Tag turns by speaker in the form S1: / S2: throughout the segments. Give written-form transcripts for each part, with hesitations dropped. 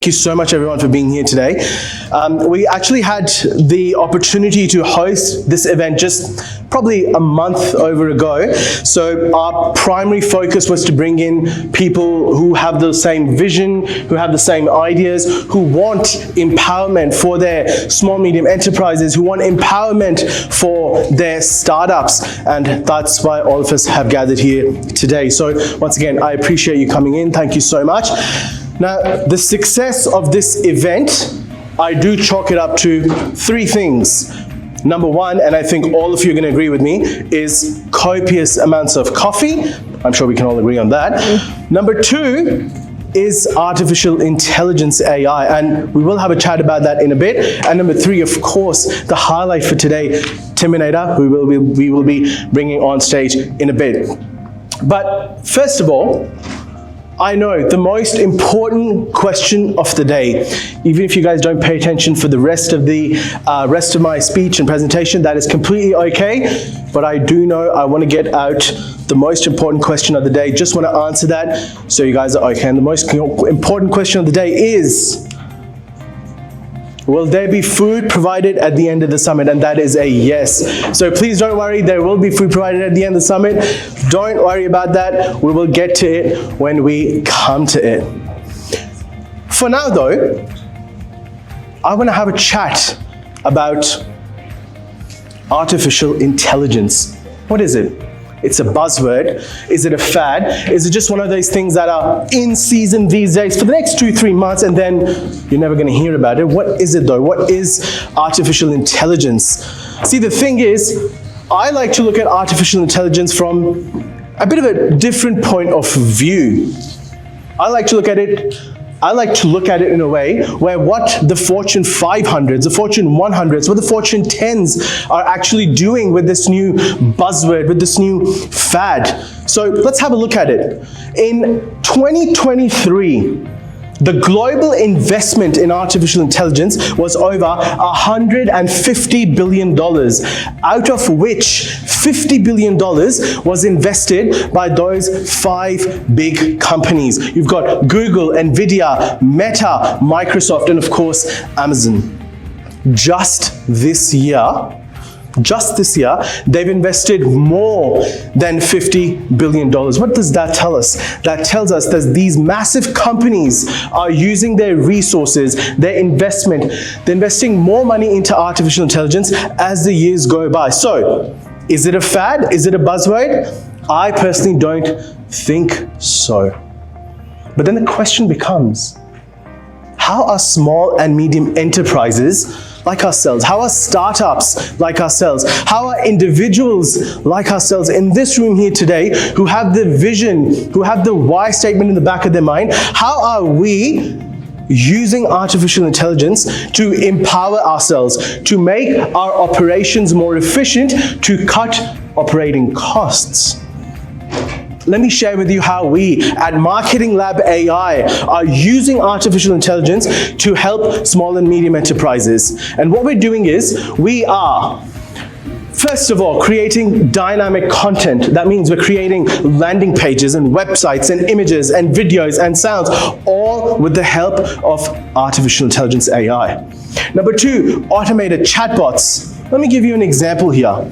S1: Thank you so much, everyone, for being here today. We actually had the opportunity to host this event just probably a month over ago. So our primary focus was to bring in people who have the same vision, who have the same ideas, who want empowerment for their small, medium enterprises, who want empowerment for their startups. And that's why all of us have gathered here today. So once again, I appreciate you coming in. Thank you so much. Now, the success of this event, I do chalk it up to three things. Number one, and I think all of you are going to agree with me, is copious amounts of coffee. I'm sure we can all agree on that. Number two is artificial intelligence, AI, and we will have a chat about that in a bit. And number three, of course, the highlight for today, Timinator, who we will be bringing on stage in a bit. But first of all, I know the most important question of the day, even if you guys don't pay attention for the rest of my speech and presentation, that is completely okay. But I do know I want to get out the most important question of the day. Just want to answer that so you guys are okay. And the most important question of the day is, will there be food provided at the end of the summit? And that is a yes. So please don't worry, there will be food provided at the end of the summit. Don't worry about that. We will get to it when we come to it. For now though, I want to have a chat about artificial intelligence. What is it? It's a buzzword. Is it a fad? Is it just one of those things that are in season these days for the next 2-3 months and then you're never going to hear about it? What is it though? What is artificial intelligence? See, the thing is, I like to look at artificial intelligence from a bit of a different point of view. I like to look at it in a way where what the Fortune 500s, the Fortune 100s, what the Fortune 10s are actually doing with this new buzzword, with this new fad. So let's have a look at it. In 2023, the global investment in artificial intelligence was over $150 billion, out of which $50 billion was invested by those 5 big companies. You've got Google, Nvidia, Meta, Microsoft, and of course, Amazon. Just this year, they've invested more than $50 billion. What does that tell us? That tells us that these massive companies are using their resources, their investment, they're investing more money into artificial intelligence as the years go by. So, is it a fad? Is it a buzzword? I personally don't think so. But then the question becomes, how are small and medium enterprises like ourselves? How are startups like ourselves? How are individuals like ourselves in this room here today who have the vision, who have the why statement in the back of their mind? How are we using artificial intelligence to empower ourselves, to make our operations more efficient, to cut operating costs? Let me share with you how we at Marketing Lab AI are using artificial intelligence to help small and medium enterprises. And what we're doing is we are, first of all, creating dynamic content. That means we're creating landing pages and websites and images and videos and sounds, all with the help of artificial intelligence AI. Number two, automated chatbots. Let me give you an example here.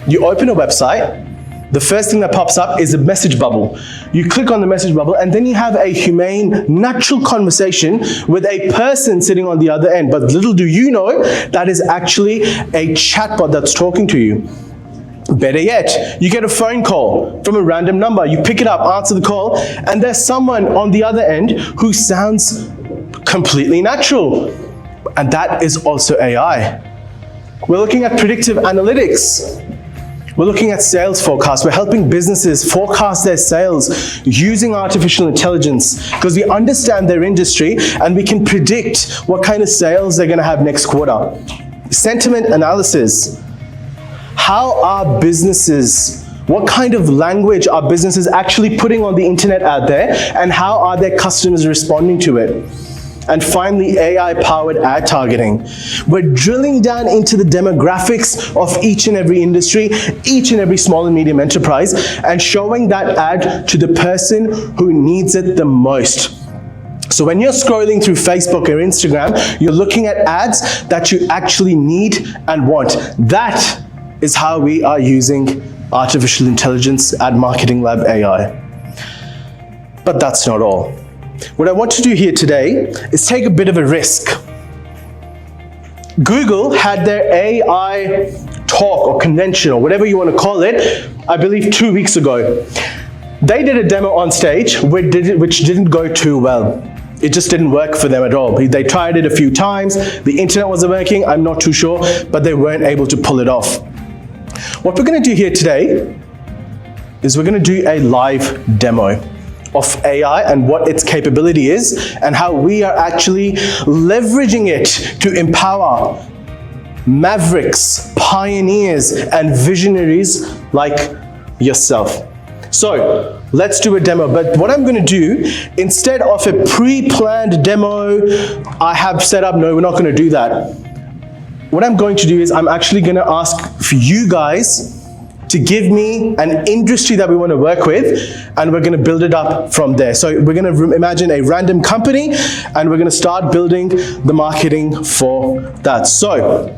S1: You open a website, the first thing that pops up is a message bubble. You click on the message bubble and then you have a humane, natural conversation with a person sitting on the other end. But little do you know, that is actually a chatbot that's talking to you. Better yet, you get a phone call from a random number. You pick it up, answer the call, and there's someone on the other end who sounds completely natural. And that is also AI. We're looking at predictive analytics. We're looking at sales forecasts. We're helping businesses forecast their sales using artificial intelligence because we understand their industry and we can predict what kind of sales they're going to have next quarter. Sentiment analysis. How are businesses, what kind of language are businesses actually putting on the internet out there, and how are their customers responding to it? And finally, AI-powered ad targeting. We're drilling down into the demographics of each and every industry, each and every small and medium enterprise, and showing that ad to the person who needs it the most. So when you're scrolling through Facebook or Instagram, you're looking at ads that you actually need and want. That is how we are using artificial intelligence at Marketing Lab AI. But that's not all. What I want to do here today is take a bit of a risk. Google had their AI talk or convention or whatever you want to call it, I believe 2 weeks ago. They did a demo on stage which didn't go too well. It just didn't work for them at all. They tried it a few times, the internet wasn't working, I'm not too sure, but they weren't able to pull it off. What we're going to do here today is we're going to do a live demo of AI and what its capability is and how we are actually leveraging it to empower mavericks, pioneers, and visionaries like yourself. So let's do a demo. But what I'm going to do, instead of a pre-planned demo I have set up, no, we're not going to do that. What I'm going to do is I'm actually going to ask for you guys to give me an industry that we want to work with, and we're going to build it up from there. So we're going to imagine a random company, and we're going to start building the marketing for that. So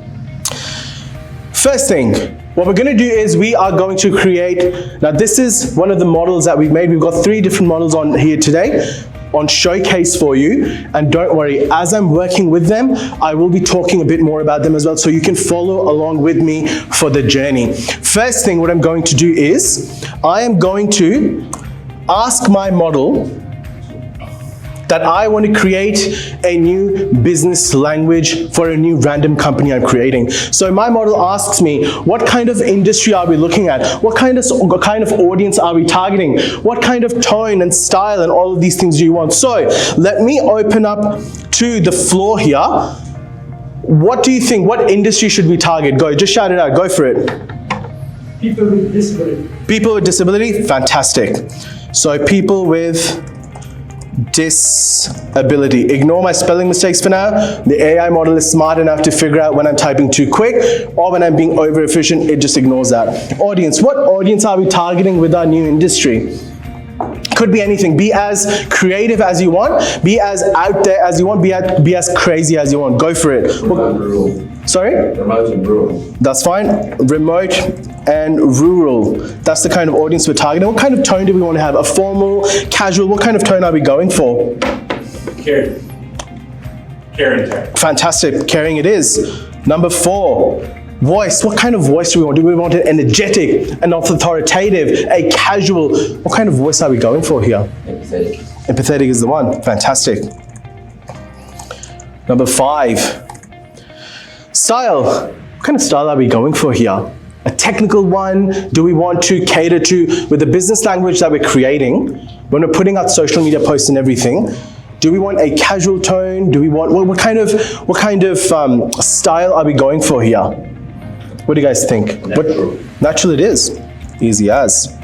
S1: first thing, what we're going to do is we are going to create, now this is one of the models that we've made. We've got 3 different models on here today on showcase for you, and don't worry, as I'm working with them, I will be talking a bit more about them as well, so you can follow along with me for the journey. First thing, what I'm going to do is I am going to ask my model that I want to create a new business language for a new random company I'm creating. So my model asks me, what kind of industry are we looking at? What kind of audience are we targeting? What kind of tone and style and all of these things do you want? So let me open up to the floor here. What do you think? What industry should we target? Go, just shout it out, go for it.
S2: People with disability.
S1: People with disability, fantastic. So people with disability. Ignore my spelling mistakes for now. The AI model is smart enough to figure out when I'm typing too quick or when I'm being over efficient, it just ignores that. Audience, what audience are we targeting with our new industry? Could be anything. Be as creative as you want, be as out there as you want, be as crazy as you want. Go for it.
S3: Rural.
S1: Sorry?
S3: Remote and rural.
S1: That's fine. Remote and rural. That's the kind of audience we're targeting. What kind of tone do we want to have? A formal, casual? What kind of tone are we going for?
S3: Caring.
S1: Fantastic. Caring it is. Number 4, voice. What kind of voice do we want? Do we want an energetic, an authoritative, a casual? What kind of voice are we going for here?
S3: Empathetic.
S1: Empathetic is the one. Fantastic. Number 5. Style. What kind of style are we going for here? A technical one? Do we want to cater to, with the business language that we're creating, when we're putting out social media posts and everything, do we want a casual tone? Do we want, what kind of style are we going for here? What do you guys think?
S3: Natural.
S1: Natural it is. Easy as.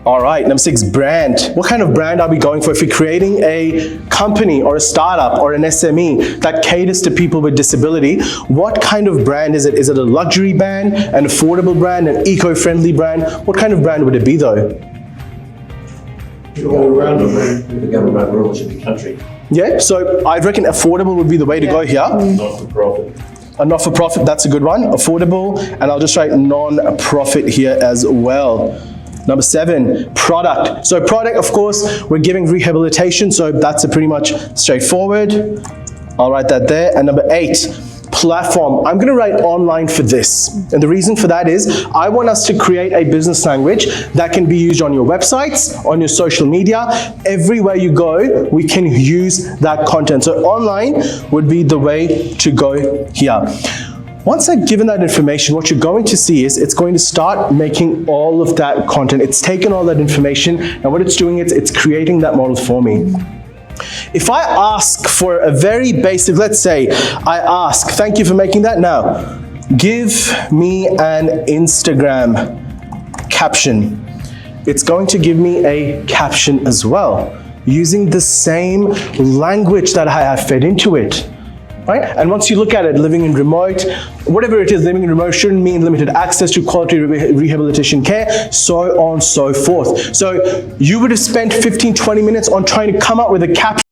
S1: All right, number 6, brand. What kind of brand are we going for? If we're creating a company or a startup or an SME that caters to people with disability, what kind of brand is it? Is it a luxury brand, an affordable brand, an eco-friendly brand? What kind of brand would it be though?
S3: All-round brand. If we're going around rural, it should be country.
S1: Yeah, so I reckon affordable would be the way to go here.
S3: Not-for-profit.
S1: A not-for-profit, that's a good one. Affordable, and I'll just write non-profit here as well. Number 7, product. So product, of course, we're giving rehabilitation, so that's a pretty much straightforward. I'll write that there. And number 8, platform. I'm going to write online for this. And the reason for that is I want us to create a business language that can be used on your websites, on your social media. Everywhere you go, we can use that content. So online would be the way to go here. Once I've given that information, what you're going to see is it's going to start making all of that content. It's taken all that information, and what it's doing is it's creating that model for me. If I ask for a very basic, let's say I ask, thank you for making that now, give me an Instagram caption. It's going to give me a caption as well, using the same language that I have fed into it. right? And once you look at it, living in remote, whatever it is, living in remote shouldn't mean limited access to quality rehabilitation care, so on and so forth. So you would have spent 15, 20 minutes on trying to come up with a caption